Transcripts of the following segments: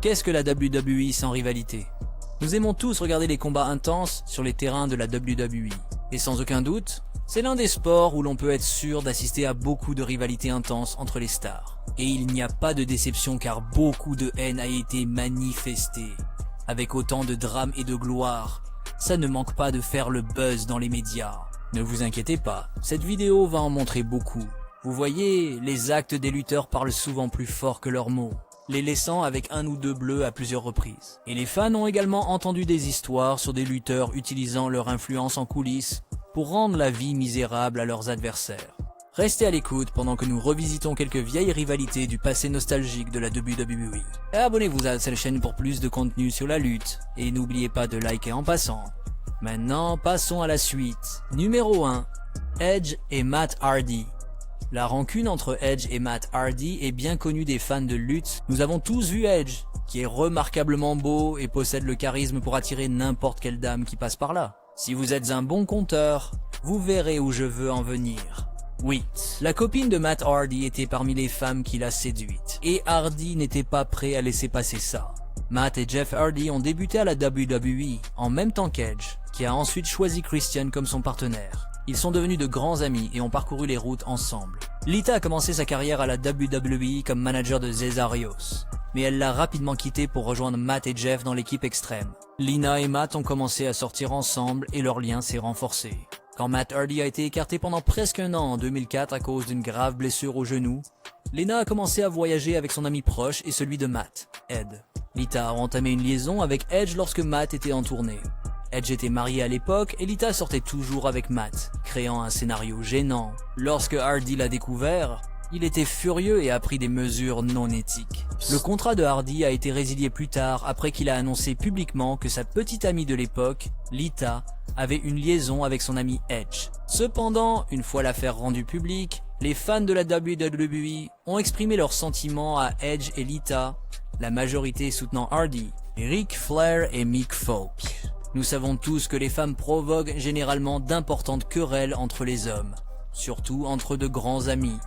Qu'est-ce que la WWE sans rivalité? Nous aimons tous regarder les combats intenses sur les terrains de la WWE. Et sans aucun doute, c'est l'un des sports où l'on peut être sûr d'assister à beaucoup de rivalités intenses entre les stars. Et il n'y a pas de déception car beaucoup de haine a été manifestée. Avec autant de drame et de gloire, ça ne manque pas de faire le buzz dans les médias. Ne vous inquiétez pas, cette vidéo va en montrer beaucoup. Vous voyez, les actes des lutteurs parlent souvent plus fort que leurs mots, les laissant avec un ou deux bleus à plusieurs reprises. Et les fans ont également entendu des histoires sur des lutteurs utilisant leur influence en coulisses pour rendre la vie misérable à leurs adversaires. Restez à l'écoute pendant que nous revisitons quelques vieilles rivalités du passé nostalgique de la WWE. Et abonnez-vous à cette chaîne pour plus de contenu sur la lutte, et n'oubliez pas de liker en passant. Maintenant, passons à la suite. Numéro 1. Edge et Matt Hardy. La rancune entre Edge et Matt Hardy est bien connue des fans de lutte. Nous avons tous vu Edge, qui est remarquablement beau et possède le charisme pour attirer n'importe quelle dame qui passe par là. Si vous êtes un bon conteur, vous verrez où je veux en venir. Oui, la copine de Matt Hardy était parmi les femmes qu'il a séduites, et Hardy n'était pas prêt à laisser passer ça. Matt et Jeff Hardy ont débuté à la WWE en même temps qu'Edge, qui a ensuite choisi Christian comme son partenaire. Ils sont devenus de grands amis et ont parcouru les routes ensemble. Lita a commencé sa carrière à la WWE comme manager de Cesarios, mais elle l'a rapidement quitté pour rejoindre Matt et Jeff dans l'équipe extrême. Lina et Matt ont commencé à sortir ensemble et leur lien s'est renforcé. Quand Matt Hardy a été écarté pendant presque un an en 2004 à cause d'une grave blessure au genou, Lina a commencé à voyager avec son ami proche et celui de Matt, Ed. Lita a entamé une liaison avec Edge lorsque Matt était en tournée. Edge était marié à l'époque et Lita sortait toujours avec Matt, créant un scénario gênant. Lorsque Hardy l'a découvert, il était furieux et a pris des mesures non éthiques. Le contrat de Hardy a été résilié plus tard après qu'il a annoncé publiquement que sa petite amie de l'époque, Lita, avait une liaison avec son ami Edge. Cependant, une fois l'affaire rendue publique, les fans de la WWE ont exprimé leurs sentiments à Edge et Lita, la majorité soutenant Hardy, Ric Flair et Mick Foley. Nous savons tous que les femmes provoquent généralement d'importantes querelles entre les hommes, surtout entre de grands amis.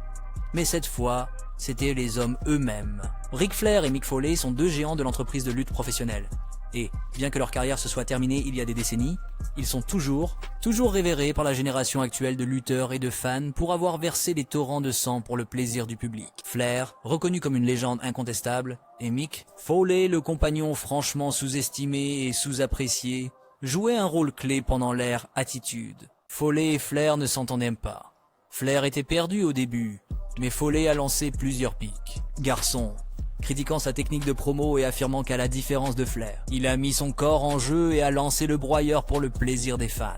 Mais cette fois, c'était les hommes eux-mêmes. Ric Flair et Mick Foley sont deux géants de l'entreprise de lutte professionnelle. Et, bien que leur carrière se soit terminée il y a des décennies, ils sont toujours révérés par la génération actuelle de lutteurs et de fans pour avoir versé des torrents de sang pour le plaisir du public. Flair, reconnu comme une légende incontestable, et Mick Foley, le compagnon franchement sous-estimé et sous-apprécié, jouait un rôle clé pendant l'ère Attitude. Foley et Flair ne s'entendaient pas. Flair était perdu au début, mais Foley a lancé plusieurs pics. Garçon, critiquant sa technique de promo et affirmant qu'à la différence de Flair, il a mis son corps en jeu et a lancé le broyeur pour le plaisir des fans.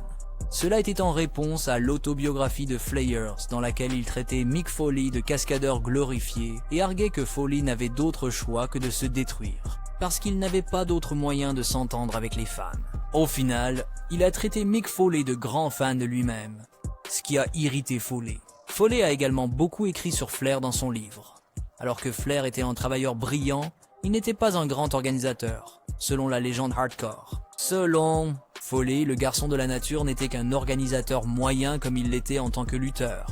Cela était en réponse à l'autobiographie de Flayers, dans laquelle il traitait Mick Foley de cascadeur glorifié et arguait que Foley n'avait d'autre choix que de se détruire, parce qu'il n'avait pas d'autre moyen de s'entendre avec les fans. Au final, il a traité Mick Foley de grand fan de lui-même, ce qui a irrité Foley. Foley a également beaucoup écrit sur Flair dans son livre. Alors que Flair était un travailleur brillant, il n'était pas un grand organisateur, selon la légende hardcore. Selon Foley, le garçon de la nature n'était qu'un organisateur moyen comme il l'était en tant que lutteur.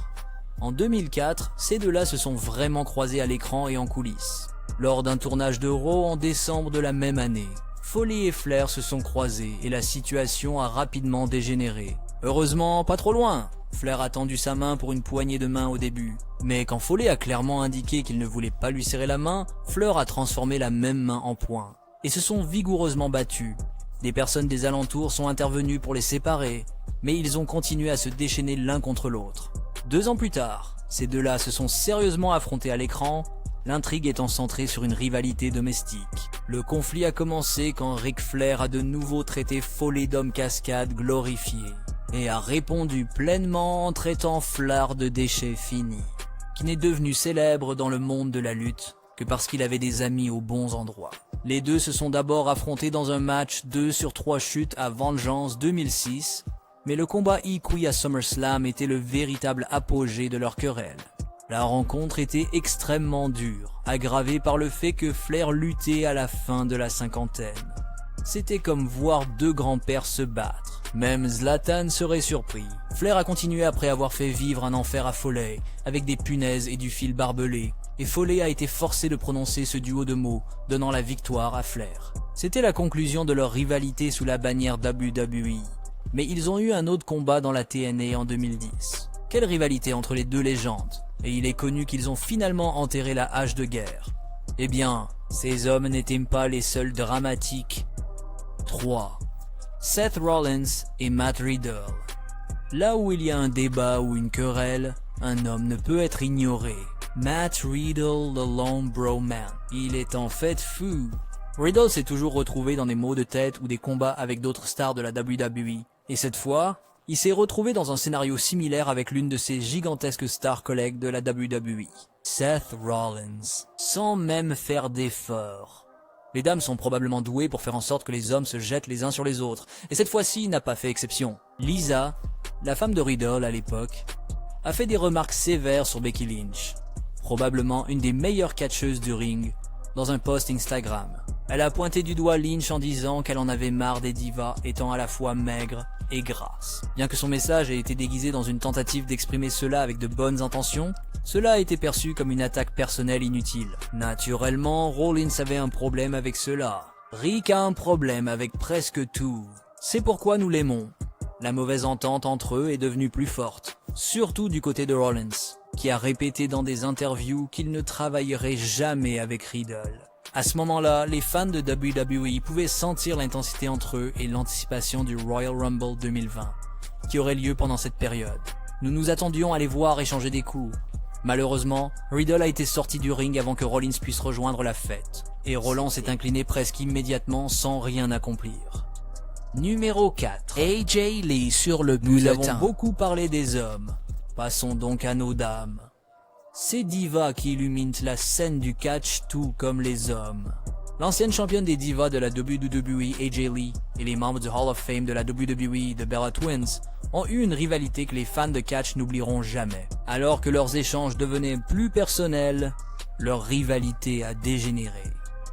En 2004, ces deux-là se sont vraiment croisés à l'écran et en coulisses. Lors d'un tournage de Raw en décembre de la même année, Foley et Flair se sont croisés et la situation a rapidement dégénéré. Heureusement, pas trop loin. Flair a tendu sa main pour une poignée de main au début. Mais quand Foley a clairement indiqué qu'il ne voulait pas lui serrer la main, Flair a transformé la même main en poing. Et se sont vigoureusement battus. Des personnes des alentours sont intervenues pour les séparer, mais ils ont continué à se déchaîner l'un contre l'autre. 2 ans plus tard, ces deux-là se sont sérieusement affrontés à l'écran, l'intrigue étant centrée sur une rivalité domestique. Le conflit a commencé quand Ric Flair a de nouveau traité Foley d'homme cascade glorifié, et a répondu pleinement en traitant Flair de déchet fini, qui n'est devenu célèbre dans le monde de la lutte que parce qu'il avait des amis aux bons endroits. Les deux se sont d'abord affrontés dans un match 2 sur 3 chutes à Vengeance 2006, mais le combat Iqui à SummerSlam était le véritable apogée de leur querelle. La rencontre était extrêmement dure, aggravée par le fait que Flair luttait à la fin de la cinquantaine. C'était comme voir 2 grands-pères se battre. Même Zlatan serait surpris. Flair a continué après avoir fait vivre un enfer à Foley, avec des punaises et du fil barbelé, et Foley a été forcé de prononcer ce duo de mots, donnant la victoire à Flair. C'était la conclusion de leur rivalité sous la bannière WWE. Mais ils ont eu un autre combat dans la TNA en 2010. Quelle rivalité entre les deux légendes, et il est connu qu'ils ont finalement enterré la hache de guerre. Eh bien, ces hommes n'étaient pas les seuls dramatiques. 3. Seth Rollins et Matt Riddle. Là où il y a un débat ou une querelle, un homme ne peut être ignoré. Matt Riddle, the Lone Bro Man. Il est en fait fou. Riddle s'est toujours retrouvé dans des maux de tête ou des combats avec d'autres stars de la WWE. Et cette fois, il s'est retrouvé dans un scénario similaire avec l'une de ses gigantesques stars collègues de la WWE. Seth Rollins. Sans même faire d'effort. Les dames sont probablement douées pour faire en sorte que les hommes se jettent les uns sur les autres. Et cette fois-ci, il n'a pas fait exception. Lisa, la femme de Riddle à l'époque, a fait des remarques sévères sur Becky Lynch. Probablement une des meilleures catcheuses du ring, dans un post Instagram. Elle a pointé du doigt Lynch en disant qu'elle en avait marre des divas étant à la fois maigres et grasses. Bien que son message ait été déguisé dans une tentative d'exprimer cela avec de bonnes intentions, cela a été perçu comme une attaque personnelle inutile. Naturellement, Rollins avait un problème avec cela. Rick a un problème avec presque tout. C'est pourquoi nous l'aimons. La mauvaise entente entre eux est devenue plus forte, surtout du côté de Rollins, qui a répété dans des interviews qu'il ne travaillerait jamais avec Riddle. À ce moment-là, les fans de WWE pouvaient sentir l'intensité entre eux et l'anticipation du Royal Rumble 2020, qui aurait lieu pendant cette période. Nous nous attendions à les voir échanger des coups. Malheureusement, Riddle a été sorti du ring avant que Rollins puisse rejoindre la fête, et Rollins s'est incliné presque immédiatement sans rien accomplir. Numéro 4. AJ Lee sur le bulletin. Nous avons beaucoup parlé des hommes. Passons donc à nos dames. Ces divas qui illuminent la scène du catch tout comme les hommes. L'ancienne championne des divas de la WWE, AJ Lee, et les membres du Hall of Fame de la WWE, The Bella Twins, ont eu une rivalité que les fans de catch n'oublieront jamais. Alors que leurs échanges devenaient plus personnels, leur rivalité a dégénéré.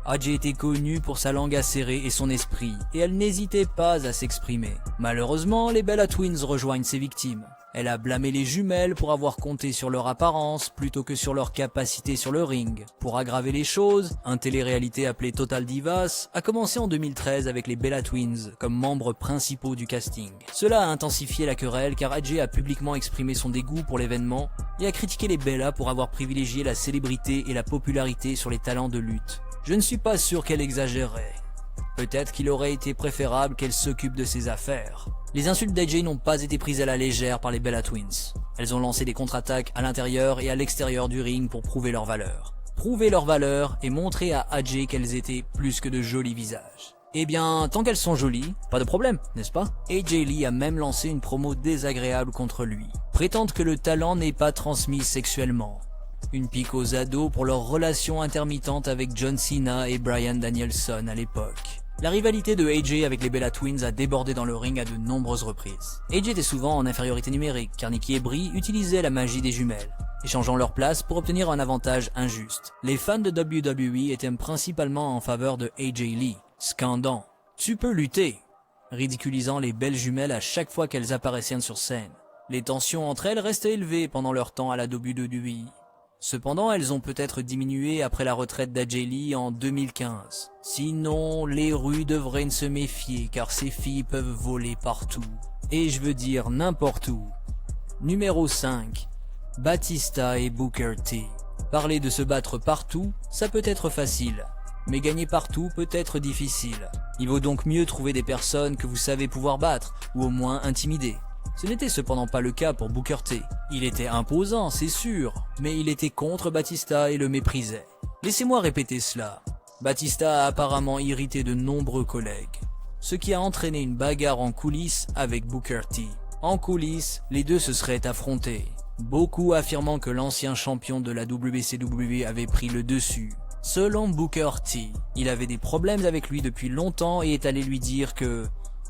AJ était connue pour sa langue acérée et son esprit, et elle n'hésitait pas à s'exprimer. Malheureusement, les Bella Twins rejoignent ses victimes. Elle a blâmé les jumelles pour avoir compté sur leur apparence plutôt que sur leur capacité sur le ring. Pour aggraver les choses, un télé-réalité appelé Total Divas a commencé en 2013 avec les Bella Twins comme membres principaux du casting. Cela a intensifié la querelle car AJ a publiquement exprimé son dégoût pour l'événement et a critiqué les Bella pour avoir privilégié la célébrité et la popularité sur les talents de lutte. Je ne suis pas sûr qu'elle exagérait. Peut-être qu'il aurait été préférable qu'elle s'occupe de ses affaires. Les insultes d'AJ n'ont pas été prises à la légère par les Bella Twins. Elles ont lancé des contre-attaques à l'intérieur et à l'extérieur du ring pour prouver leur valeur. Prouver leur valeur et montrer à AJ qu'elles étaient plus que de jolis visages. Eh bien, tant qu'elles sont jolies, pas de problème, n'est-ce pas? AJ Lee a même lancé une promo désagréable contre lui. Prétendre que le talent n'est pas transmis sexuellement. Une pique aux ados pour leur relation intermittente avec John Cena et Bryan Danielson à l'époque. La rivalité de AJ avec les Bella Twins a débordé dans le ring à de nombreuses reprises. AJ était souvent en infériorité numérique car Nikki et Brie utilisaient la magie des jumelles, échangeant leur place pour obtenir un avantage injuste. Les fans de WWE étaient principalement en faveur de AJ Lee, scandant « Tu peux lutter !» ridiculisant les belles jumelles à chaque fois qu'elles apparaissaient sur scène. Les tensions entre elles restaient élevées pendant leur temps à la WWE. Cependant, elles ont peut-être diminué après la retraite d'AJ Lee en 2015. Sinon, les rues devraient se méfier car ces filles peuvent voler partout. Et je veux dire n'importe où. Numéro 5. Batista et Booker T. Parler de se battre partout, ça peut être facile. Mais gagner partout peut être difficile. Il vaut donc mieux trouver des personnes que vous savez pouvoir battre, ou au moins intimider. Ce n'était cependant pas le cas pour Booker T. Il était imposant, c'est sûr, mais il était contre Batista et le méprisait. Laissez-moi répéter cela. Batista a apparemment irrité de nombreux collègues, ce qui a entraîné une bagarre en coulisses avec Booker T. En coulisses, les deux se seraient affrontés, beaucoup affirmant que l'ancien champion de la WCW avait pris le dessus. Selon Booker T, il avait des problèmes avec lui depuis longtemps et est allé lui dire que,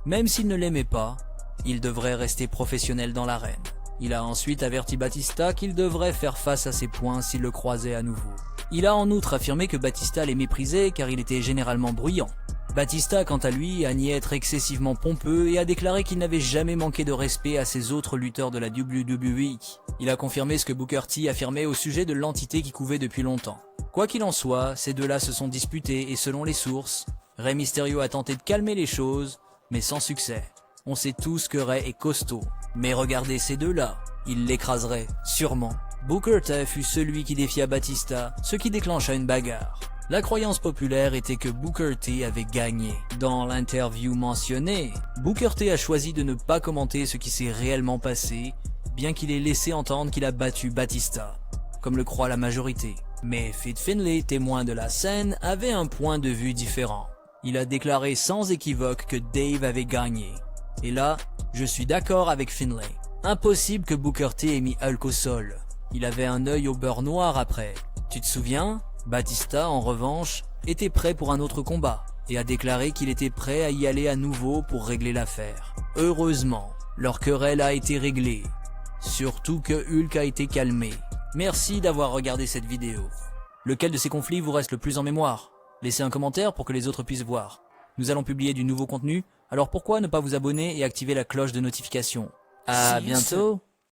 même s'il ne l'aimait pas, il devrait rester professionnel dans l'arène. Il a ensuite averti Batista qu'il devrait faire face à ses poings s'il le croisait à nouveau. Il a en outre affirmé que Batista les méprisait car il était généralement bruyant. Batista, quant à lui, a nié être excessivement pompeux et a déclaré qu'il n'avait jamais manqué de respect à ses autres lutteurs de la WWE. Il a confirmé ce que Booker T affirmait au sujet de l'entité qui couvait depuis longtemps. Quoi qu'il en soit, ces deux-là se sont disputés et selon les sources, Rey Mysterio a tenté de calmer les choses, mais sans succès. On sait tous que Rey est costaud, mais regardez ces deux-là, ils l'écraseraient, sûrement. Booker T fut celui qui défia Batista, ce qui déclencha une bagarre. La croyance populaire était que Booker T avait gagné. Dans l'interview mentionnée, Booker T a choisi de ne pas commenter ce qui s'est réellement passé, bien qu'il ait laissé entendre qu'il a battu Batista, comme le croit la majorité. Mais Fit Finlay, témoin de la scène, avait un point de vue différent. Il a déclaré sans équivoque que Dave avait gagné. Et là, je suis d'accord avec Finlay. Impossible que Booker T ait mis Hulk au sol. Il avait un œil au beurre noir après. Tu te souviens ? Batista, en revanche, était prêt pour un autre combat et a déclaré qu'il était prêt à y aller à nouveau pour régler l'affaire. Heureusement, leur querelle a été réglée. Surtout que Hulk a été calmé. Merci d'avoir regardé cette vidéo. Lequel de ces conflits vous reste le plus en mémoire ? Laissez un commentaire pour que les autres puissent voir. Nous allons publier du nouveau contenu, alors pourquoi ne pas vous abonner et activer la cloche de notification ? À bientôt.